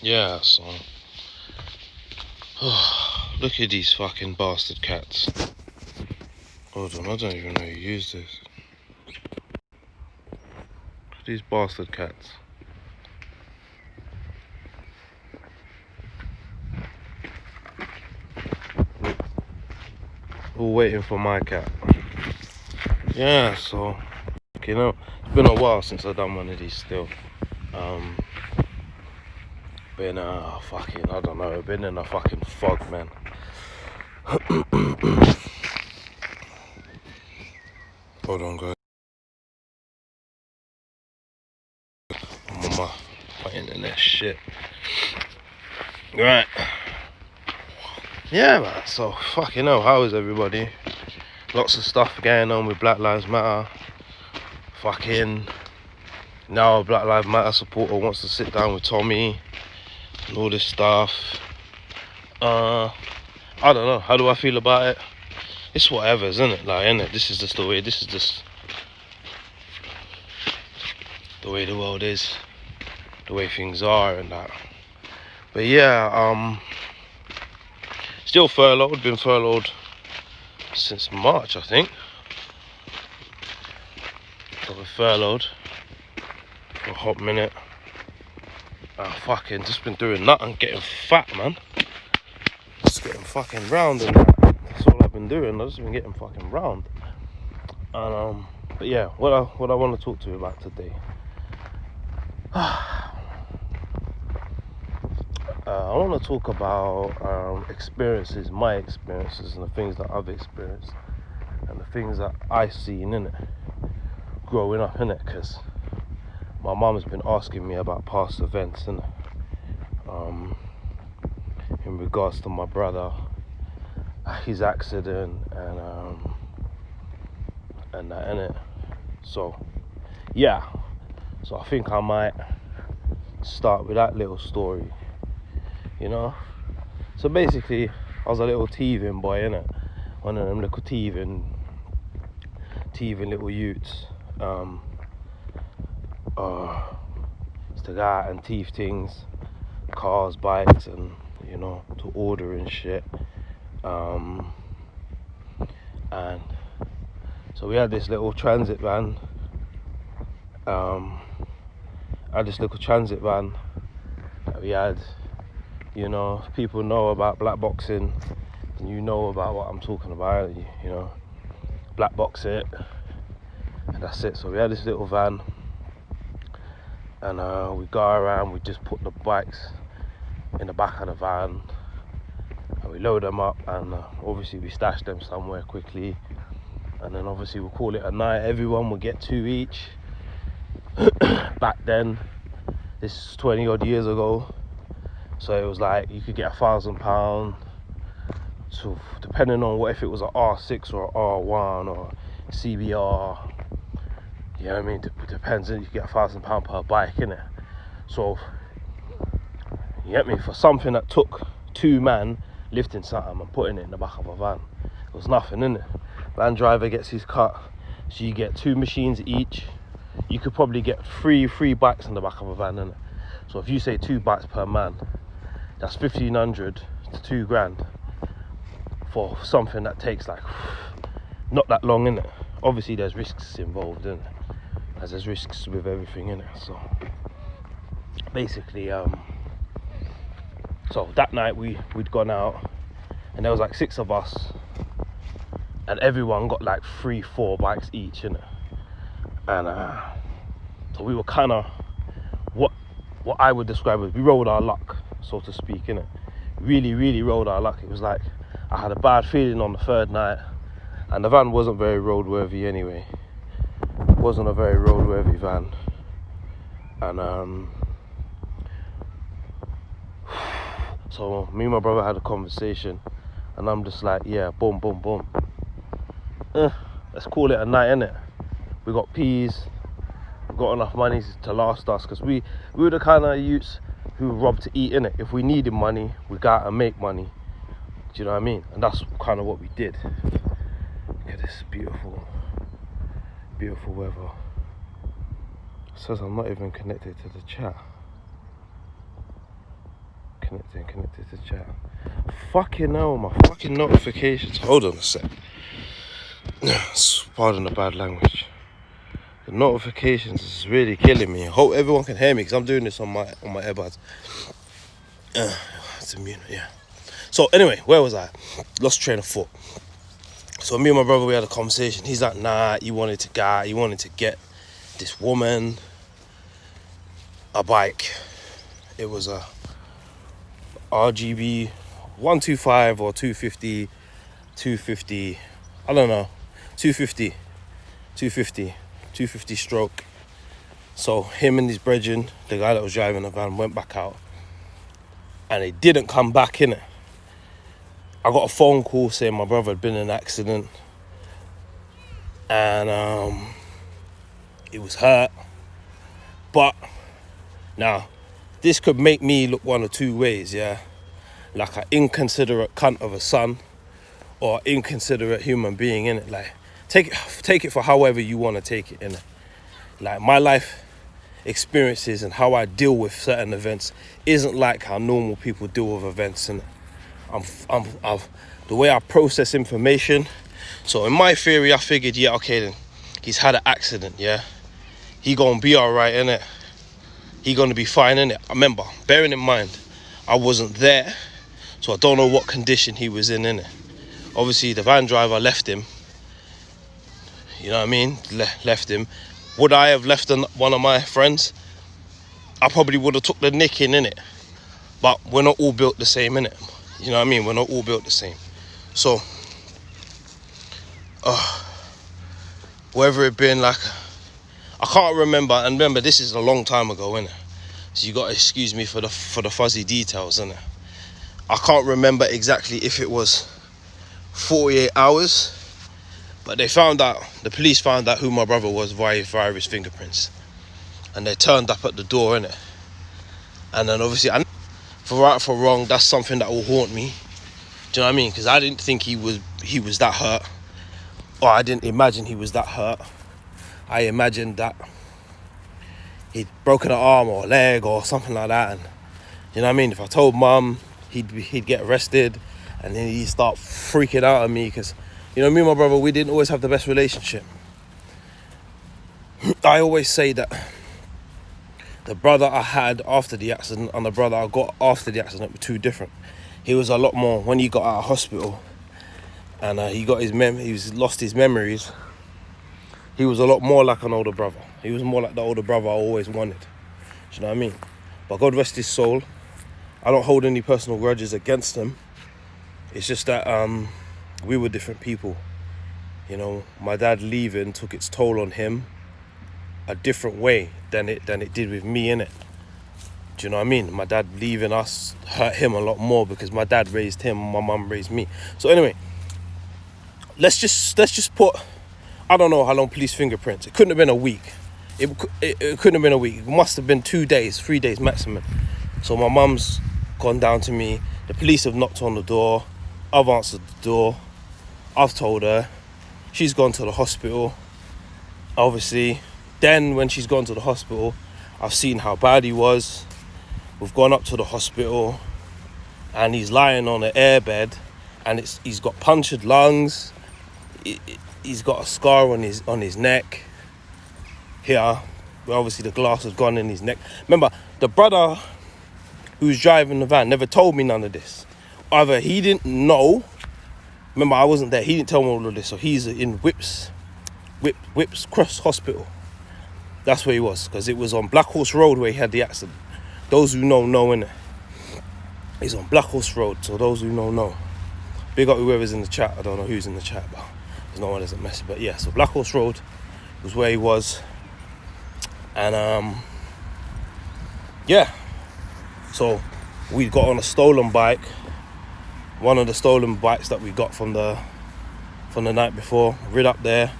Yeah, so look at these fucking bastard cats. Hold on, I don't even know who used this. These bastard cats. All waiting for my cat. Yeah, so you know, it's been a while since I've done one of these still. Been fucking, I don't know, been in a fucking fog, man. Hold on, guys. I'm on my internet shit. Right. Yeah, man, so fucking hell, how is everybody? Lots of stuff going on with Black Lives Matter. Fucking now a Black Lives Matter supporter wants to sit down with Tommy and all this stuff. I don't know, how do I feel about it? It's whatever, isn't it? Like, innit? This is just the way, this is just the way the world is, the way things are and that. But yeah, still furloughed, been furloughed since March, I think. So we're furloughed for a hot minute. Fucking just been doing nothing, getting fat, man. Just getting fucking round and that. That's all I've been doing. I've just been getting fucking round. And but yeah, what I want to talk to you about today. I want to talk about experiences, my experiences, and the things that I've experienced, and the things that I've seen in it, growing up in it. Because my mum has been asking me about past events, in regards to my brother, his accident, and that, innit. So yeah, so I think I might start with that little story, you know. So basically, I was a little teething boy, innit, one of them little teething little youths. Used to go out and teeth things, cars, bikes, and you know, to order and shit. And so we had this little transit van. That we had, you know, people know about black boxing, and you know about what I'm talking about, you know, black box it, and that's it. So we had this little van, and we go around, we just put the bikes in the back of the van, and we load them up, and obviously we stash them somewhere quickly, and then obviously we'll call it a night. Everyone will get 2 each. Back then, this is 20 odd years ago, so it was like you could get £1,000, so depending on what, if it was an R6 or an R1 or CBR, you know what I mean, it depends. You get £1,000 per bike, innit? So you get me, for something that took 2 men lifting something and putting it in the back of a van, it was nothing, innit? Van driver gets his cut, so you get 2 machines each. You could probably get three bikes in the back of a van, innit? So if you say 2 bikes per man, that's 1,500 to 2 grand for something that takes like not that long, innit? Obviously there's risks involved, innit? As there's risks with everything, innit? So basically, so that night we'd gone out, and there was like 6 of us, and everyone got like 3-4 bikes each, innit? And so we were kind of what I would describe as, we rolled our luck, so to speak, innit? Really rolled our luck. It was like I had a bad feeling on the 3rd night, and the van wasn't very roadworthy anyway. It wasn't a very roadworthy van, and so me and my brother had a conversation, and I'm just like, yeah, boom, let's call it a night, innit? We got peas, we got enough money to last us, because we were the kind of youths who robbed to eat, innit? If we needed money, we got to make money. Do you know what I mean? And that's kind of what we did. Look at this beautiful weather. It says I'm not even connected to the chat. Connected to chat. Fucking hell, my fucking notifications. Hold on a sec. Pardon the bad language. The notifications is really killing me. I hope everyone can hear me because I'm doing this on my earbuds. It's a mute, yeah. So anyway, where was I? Lost train of thought. So me and my brother, we had a conversation. He's like, nah, he wanted to get this woman a bike. It was a RGB 125 or 250, I don't know, 250 stroke. So him and his brethren, the guy that was driving the van, went back out and he didn't come back in it. I got a phone call saying my brother had been in an accident and he was hurt. But now this could make me look one or two ways, yeah, like an inconsiderate cunt of a son or inconsiderate human being, innit? Like take it for however you want to take it, innit? Like my life experiences and how I deal with certain events isn't like how normal people deal with events, and the way I process information. So in my theory, I figured, yeah, okay, then he's had an accident, yeah, he gonna be all right, innit? He gonna be fine, innit? Remember, bearing in mind, I wasn't there, so I don't know what condition he was in, innit? Obviously, the van driver left him. You know what I mean? Left him. Would I have left one of my friends? I probably would have took the nick in, innit? But we're not all built the same, innit? You know what I mean? We're not all built the same. So, whether it been like, I can't remember. And remember, this is a long time ago, innit? So you gotta excuse me for the fuzzy details, innit? I can't remember exactly if it was 48 hours, but the police found out who my brother was via his fingerprints, and they turned up at the door, innit? And then obviously, for right or for wrong, that's something that will haunt me. Do you know what I mean? Because I didn't think he was that hurt, or I didn't imagine he was that hurt. I imagined that he'd broken an arm or a leg or something like that, and you know what I mean? If I told mum, he'd get arrested, and then he'd start freaking out at me because, you know, me and my brother, we didn't always have the best relationship. I always say that the brother I had after the accident and the brother I got after the accident were two different. He was a lot more, when he got out of hospital and he lost his memories, he was a lot more like an older brother. He was more like the older brother I always wanted. Do you know what I mean? But God rest his soul. I don't hold any personal grudges against him. It's just that we were different people. You know, my dad leaving took its toll on him a different way than it did with me, innit? Do you know what I mean? My dad leaving us hurt him a lot more because my dad raised him, my mum raised me. So anyway, let's just put, I don't know how long police fingerprints. It couldn't have been a week. It couldn't have been a week. It must have been 2 days, 3 days maximum. So my mum's gone down to me. The police have knocked on the door. I've answered the door. I've told her. She's gone to the hospital. Obviously, then when she's gone to the hospital, I've seen how bad he was. We've gone up to the hospital and he's lying on an airbed and he's got punctured lungs. He's got a scar on his neck here, where obviously the glass has gone in his neck. Remember, the brother who's driving the van never told me none of this. Either he didn't know, remember I wasn't there, he didn't tell me all of this, so he's in Whips Cross Hospital. That's where he was, because it was on Black Horse Road where he had the accident. Those who know, innit? He's on Black Horse Road, so those who know. Big up whoever's in the chat. I don't know who's in the chat, but there's no one that's a mess. But yeah, so Black Horse Road was where he was. And yeah. So we got on a stolen bike. One of the stolen bikes that we got from the night before. Rid up there.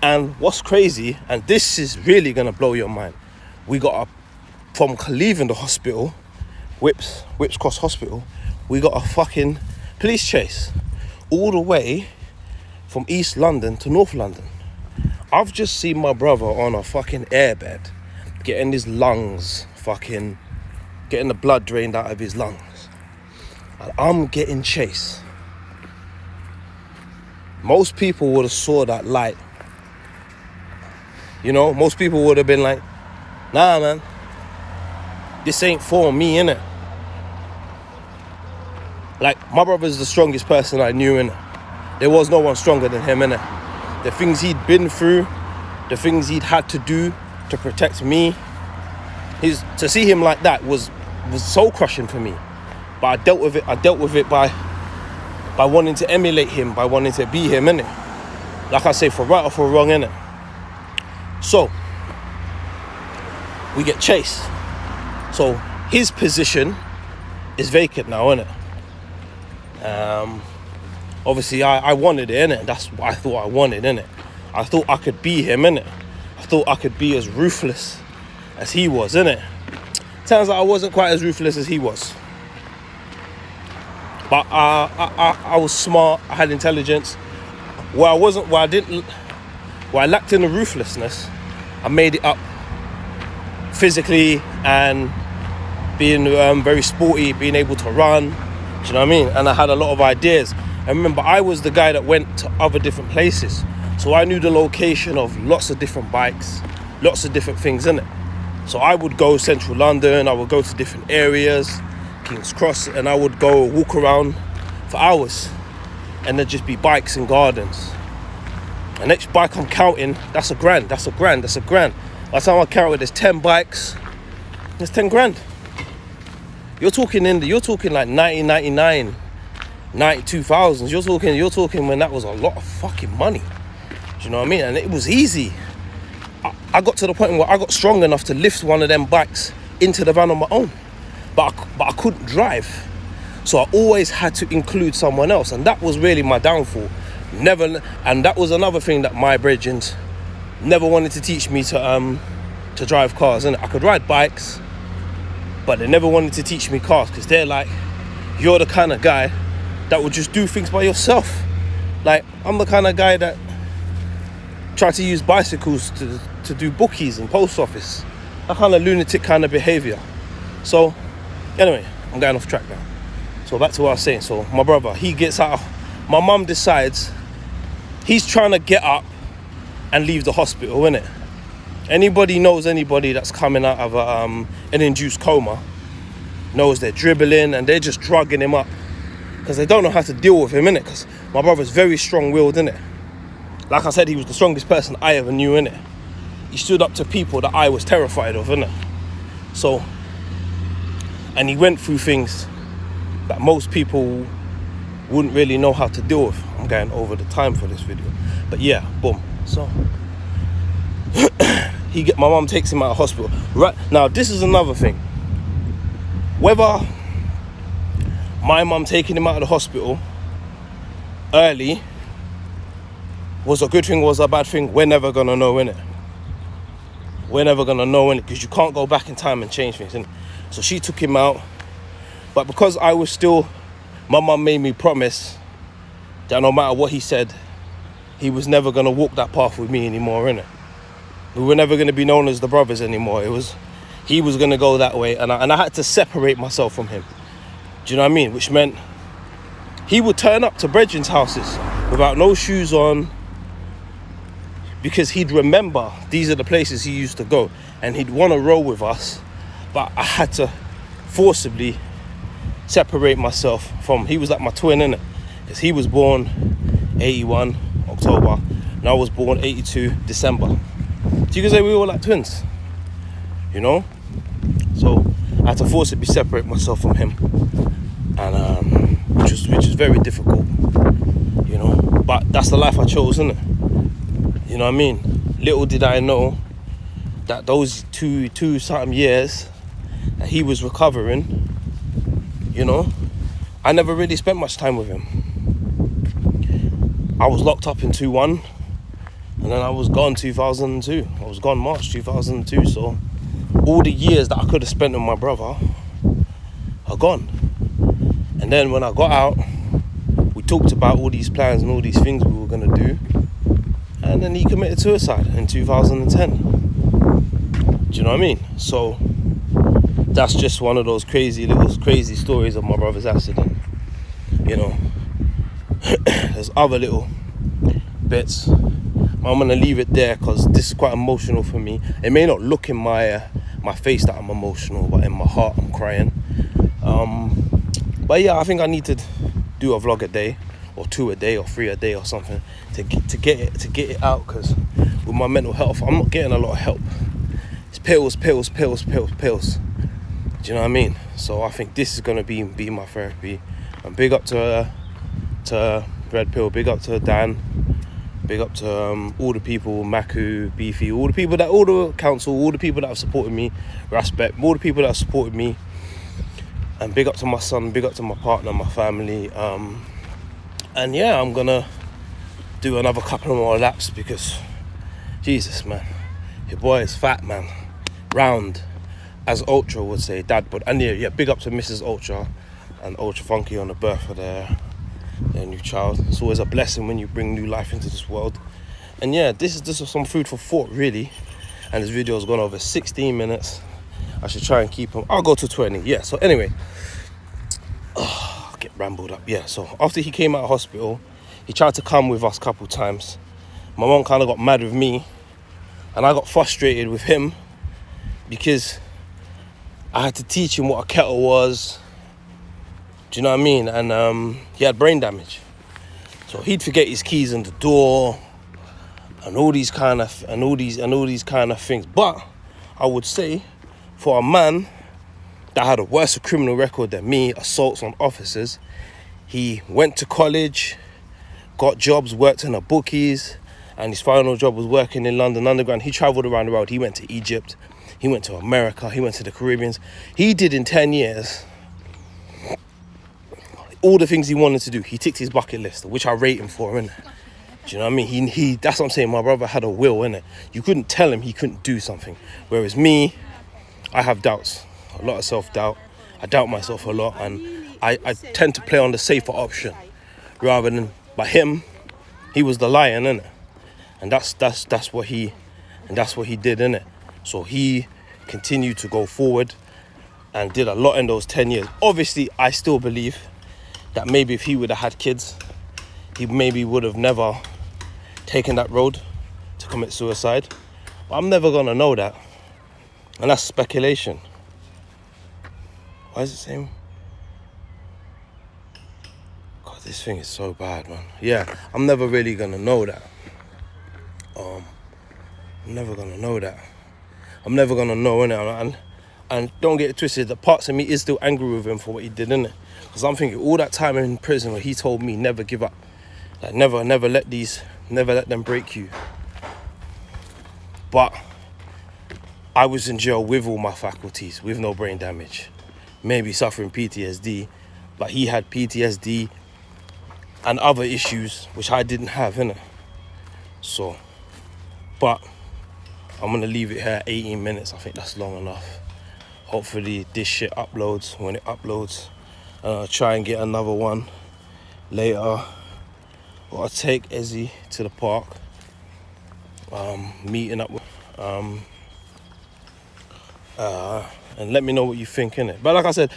And what's crazy, and this is really gonna blow your mind, we got from leaving the hospital, Whips Cross Hospital, we got a fucking police chase all the way from East London to North London. I've just seen my brother on a fucking airbed, getting his lungs, getting the blood drained out of his lungs. and I'm getting chased. Most people would have saw that light. You know, most people would have been like, nah, man, this ain't for me, innit? Like, my brother's the strongest person I knew, innit? There was no one stronger than him, innit? The things he'd been through, the things he'd had to do to protect me, to see him like that was soul crushing for me. But I dealt with it by wanting to emulate him, by wanting to be him, innit? Like I say, for right or for wrong, innit? So, we get chased. So, his position is vacant now, innit? Obviously, I wanted it, innit? That's what I thought I wanted, innit? I thought I could be him, innit? I thought I could be as ruthless as he was, innit? Turns out I wasn't quite as ruthless as he was. But I was smart, I had intelligence. Where I lacked in the ruthlessness, I made it up physically and being very sporty, being able to run. Do you know what I mean? And I had a lot of ideas. And remember, I was the guy that went to other different places. So I knew the location of lots of different bikes, lots of different things, innit? So I would go central London, I would go to different areas, King's Cross, and I would go walk around for hours. And there'd just be bikes and gardens. And each bike I'm counting, that's a grand. By the time I count it, there's 10 bikes, there's 10 grand. You're talking like 1999, 2000s. You're talking when that was a lot of fucking money. Do you know what I mean? And it was easy. I got to the point where I got strong enough to lift one of them bikes into the van on my own. But I couldn't drive. So I always had to include someone else. And that was really my downfall. And that was another thing that my brethren never wanted to teach me to drive cars. And I could ride bikes, but they never wanted to teach me cars because they're like, you're the kind of guy that would just do things by yourself. Like, I'm the kind of guy that try to use bicycles to do bookies and post office. That kind of lunatic kind of behavior. So, anyway, I'm going off track now. So back to what I was saying. So my brother, he gets out. My mum decides he's trying to get up and leave the hospital, innit? Anybody knows anybody that's coming out of an induced coma knows they're dribbling and they're just drugging him up because they don't know how to deal with him, innit? Because my brother's very strong-willed, innit? Like I said, he was the strongest person I ever knew, innit? He stood up to people that I was terrified of, innit? So, and he went through things that most people wouldn't really know how to deal with. I'm going over the time for this video. But yeah, boom. So, my mum takes him out of hospital. Right, now this is another thing. Whether my mum taking him out of the hospital early was a good thing, was a bad thing, we're never gonna know, innit? We're never gonna know, innit? Because you can't go back in time and change things, innit? So she took him out, but because I was still, my mum made me promise that no matter what he said, he was never gonna walk that path with me anymore, innit? We were never gonna be known as the brothers anymore. He was gonna go that way, and I had to separate myself from him. Do you know what I mean? Which meant he would turn up to brethren's houses without no shoes on, because he'd remember these are the places he used to go, and he'd want to roll with us, but I had to forcibly separate myself from. He was like my twin, innit? Because he was born 81 October and I was born 82 December. So you can say we were like twins, you know? So I had to forcibly separate myself from him, and which was very difficult, you know? But that's the life I chose, innit? You know what I mean? Little did I know that those two something years that he was recovering, you know, I never really spent much time with him. I was locked up in 2001, and then I was gone 2002. I was gone March 2002, so all the years that I could have spent with my brother are gone. And then when I got out, we talked about all these plans and all these things we were going to do, and then he committed suicide in 2010. Do you know what I mean? So that's just one of those crazy stories of my brother's accident. you know, there's other little bits. I'm gonna leave it there because this is quite emotional for me. It may not look in my face that I'm emotional, but in my heart I'm crying. But yeah, I think I need to do a vlog a day, or 2 a day, or 3 a day, or something to get it out. Because with my mental health, I'm not getting a lot of help. It's pills. Do you know what I mean? So I think this is gonna be my therapy. And big up to Red Pill. Big up to Dan. Big up to all the people, Maku, Beefy, all the council, all the people that have supported me, Respect, all the people that have supported me. And big up to my son, big up to my partner, my family. And yeah, I'm gonna do another couple more laps because, Jesus, man, your boy is fat, man. Round, as Ultra would say, dad bod. And yeah, big up to Mrs. Ultra and Ultra Funky on the birth of their new child. It's always a blessing when you bring new life into this world. And yeah, this is some food for thought, really. And this video has gone over 16 minutes. I should try and keep them. I'll go to 20. Yeah, so anyway, I'll get rambled up. Yeah, so after he came out of hospital, he tried to come with us a couple times. My mom kind of got mad with me, and I got frustrated with him because I had to teach him what a kettle was. Do you know what I mean? And he had brain damage, so he'd forget his keys in the door, and all these kind of things. But I would say, for a man that had a worse criminal record than me, assaults on officers, he went to college, got jobs, worked in a bookies, and his final job was working in London Underground. He travelled around the world. He went to Egypt, he went to America, he went to the Caribbean. He did in 10 years all the things he wanted to do. He ticked his bucket list, which I rate him for, innit? Do you know what I mean? He that's what I'm saying. My brother had a will, innit? You couldn't tell him he couldn't do something. Whereas me, I have doubts, a lot of self-doubt. I doubt myself a lot, and I tend to play on the safer option rather than. But him, he was the lion, innit? And that's what he did, innit? So he continued to go forward and did a lot in those 10 years. Obviously, I still believe that maybe if he would have had kids, he maybe would have never taken that road to commit suicide. But I'm never gonna know that. And that's speculation. Why is it saying? God, this thing is so bad, man. Yeah, I'm never really gonna know that. I'm never gonna know that. I'm never gonna know, innit? And don't get it twisted, the parts of me is still angry with him for what he did, innit? Because I'm thinking all that time in prison where he told me never give up. Like never let them break you. But I was in jail with all my faculties, with no brain damage, maybe suffering PTSD, but he had PTSD and other issues which I didn't have, innit? So, but I'm gonna leave it here, 18 minutes. I think that's long enough. Hopefully this shit uploads when it uploads. Try and get another one later. I'll take Ezzy to the park. Meeting up with and let me know what you think, innit? But like I said,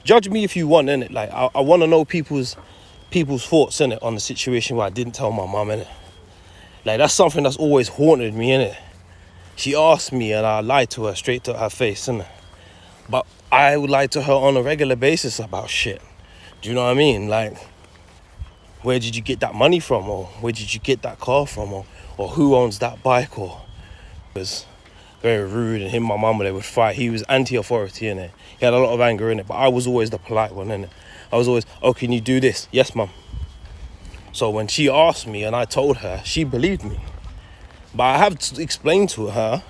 judge me if you want, innit? Like I want to know people's thoughts, innit, on the situation where I didn't tell my mum, innit? Like that's something that's always haunted me, innit? She asked me and I lied to her straight to her face, innit? But I would lie to her on a regular basis about shit. Do you know what I mean? Like, where did you get that money from? Or where did you get that car from? Or who owns that bike? Or it was very rude, and him and my mum, they would fight. He was anti-authority, innit? He had a lot of anger in it, but I was always the polite one, innit? I was always, oh, can you do this? Yes, mum. So when she asked me and I told her, she believed me. But I have explained to her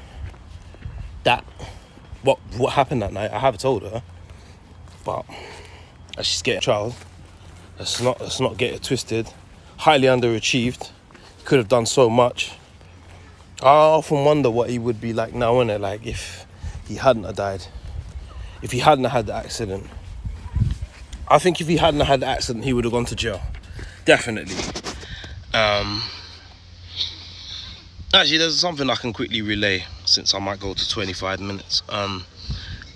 that what happened that night. I have told her, but as she's getting a child, let's not get it twisted. Highly underachieved. Could have done so much. I often wonder what he would be like now, innit? Like if he hadn't have died, if he hadn't have had the accident. I think if he hadn't have had the accident, he would have gone to jail. Definitely. Actually, there's something I can quickly relay, since I might go to 25 minutes.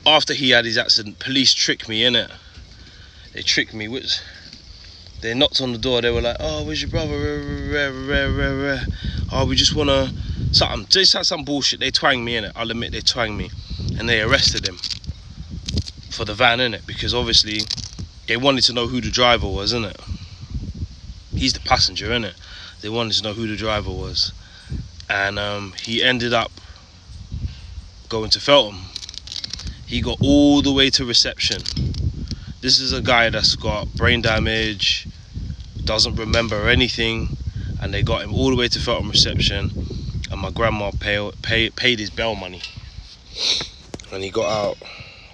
After he had his accident, police tricked me, innit? They tricked me, which They knocked on the door. They were like, "Oh, where's your brother? Oh, we just wanna something." Just had some bullshit. They twanged me in it. I'll admit they twanged me, and they arrested him for the van, innit? Because obviously they wanted to know who the driver was, innit? He's the passenger, innit? They wanted to know who the driver was, and he ended up going to Feltham. He got all the way to reception. This is a guy that's got brain damage, doesn't remember anything, and they got him all the way to Feltham reception, and my grandma paid his bail money, and he got out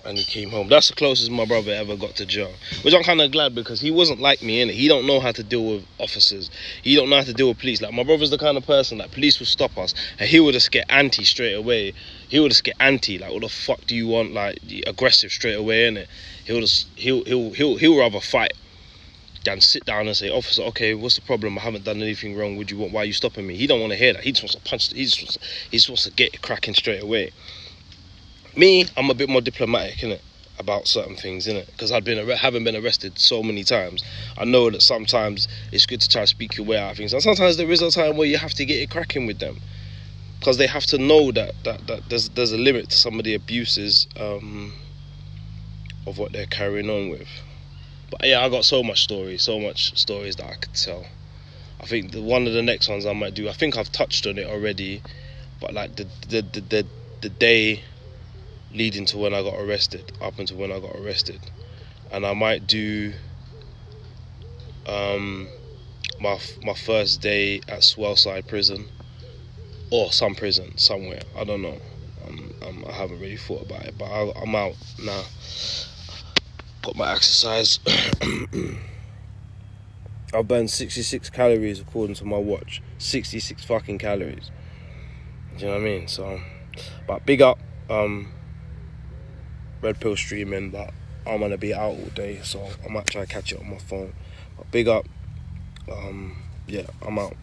and he came home. That's the closest my brother ever got to jail, which I'm kind of glad, because he wasn't like me, innit? He don't know how to deal with officers. He don't know how to deal with police. Like, my brother's the kind of person that police will stop us and he would just get anti straight away. He would just get anti, like, what the fuck do you want? Like, aggressive straight away, innit? He'll rather fight than sit down and say, "Officer, okay, what's the problem? I haven't done anything wrong. Why are you stopping me?" He don't want to hear that. He just wants to punch. He just wants to get it cracking straight away. Me, I'm a bit more diplomatic, innit, about certain things, innit, because having been arrested so many times, I know that sometimes it's good to try to speak your way out of things, and sometimes there is a time where you have to get it cracking with them, because they have to know that there's a limit to some of the abuses of what they're carrying on with. But yeah, I got so much stories that I could tell. I think one of the next ones I might do, I think I've touched on it already, but like the day leading to when I got arrested, up until when I got arrested, and I might do my first day at Swellside prison, or some prison somewhere, I don't know. I haven't really thought about it, but I'm out now. Got my exercise. I've burned 66 calories according to my watch. 66 fucking calories. Do you know what I mean? So, but big up Red Pill streaming, but I'm gonna be out all day, so I might try to catch it on my phone. But big up, yeah, I'm out.